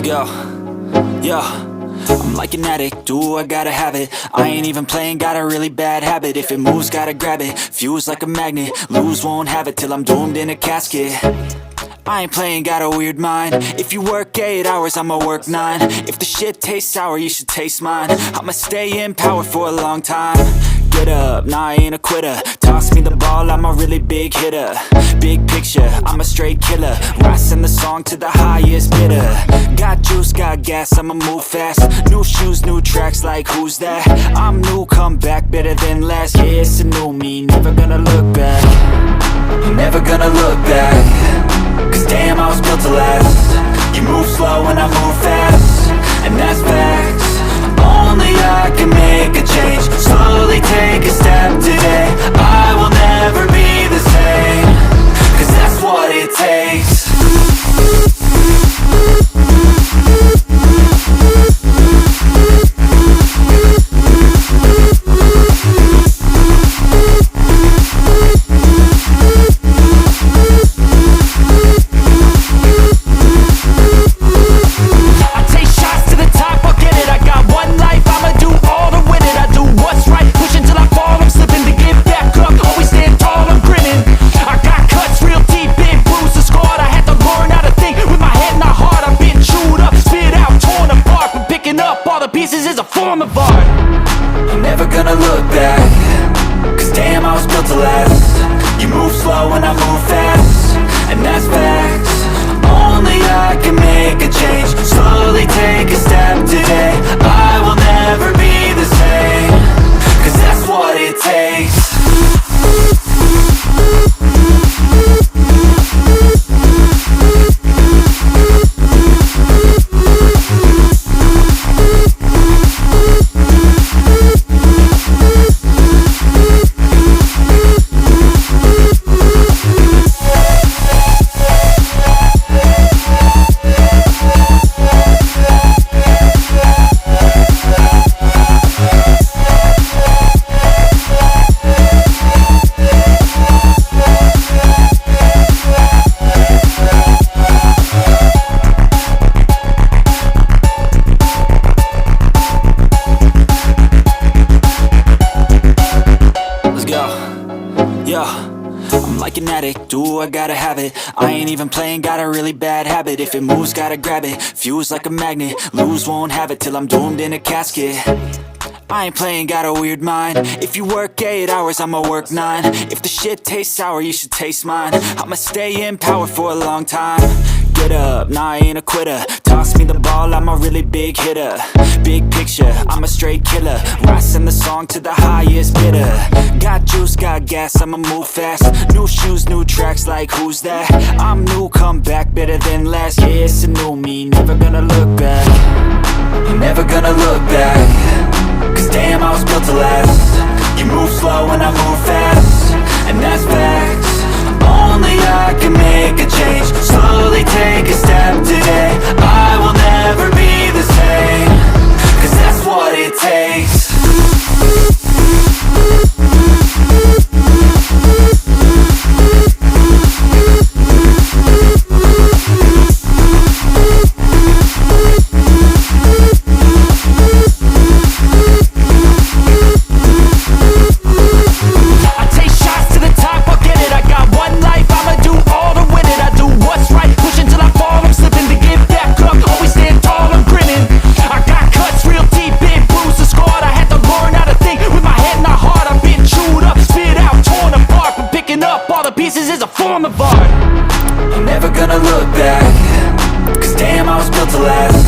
Let's go. Yo, I'm like an addict, do I gotta have it. I ain't even playing, got a really bad habit. If it moves, gotta grab it, fuse like a magnet. Lose, won't have it till I'm doomed in a casket. I ain't playing, got a weird mind. If you work 8 hours, I'ma work 9. If the shit tastes sour, you should taste mine. I'ma stay in power for a long time. Get up, nah, I ain't a quitter. Toss me the ball, I'm a really big hitter. Big picture, I'm a straight killer. I send the song to the highest bidder. Got juice, got gas, I'ma move fast. New shoes, new tracks, like who's that? I'm new, come back, better than last. Yeah, it's a new me, never gonna look back. Never gonna look back. Cause damn, I was built to last. You move slow and I move fast, and that's facts. Only I can make a change. Slowly take a step today. I will never be the same. Cause that's what it takes. Pieces is a form of art. I'm never gonna look back. Cause damn, I was built to last. You move slow and I move fast, and that's facts. Only I can make a change. Slowly take a step today. I will never be the same. Cause that's what it takes. Yo, I'm like an addict, do I gotta have it. I ain't even playing, got a really bad habit. If it moves, gotta grab it, fuse like a magnet. Lose, won't have it till I'm doomed in a casket. I ain't playing, got a weird mind. If you work 8 hours, I'ma work 9. If the shit tastes sour, you should taste mine. I'ma stay in power for a long time. Get up, nah, I ain't a quitter. Toss me the ball, I'm a really big hitter. Big picture, I'm a straight killer. I send the song to the highest bidder. Got juice, got gas, I'ma move fast. New shoes, new tracks, like who's that? I'm new, come back, better than last. Yeah, it's a new me, never gonna look back. Never gonna look back. Cause damn, I was built to last. You move slow and I move fast, and that's facts. Only I can make a change. Slowly take a step today. I will never be the same. Cause that's what it takes. Pieces is a form of art. I'm never gonna look back. Cause damn, I was built to last.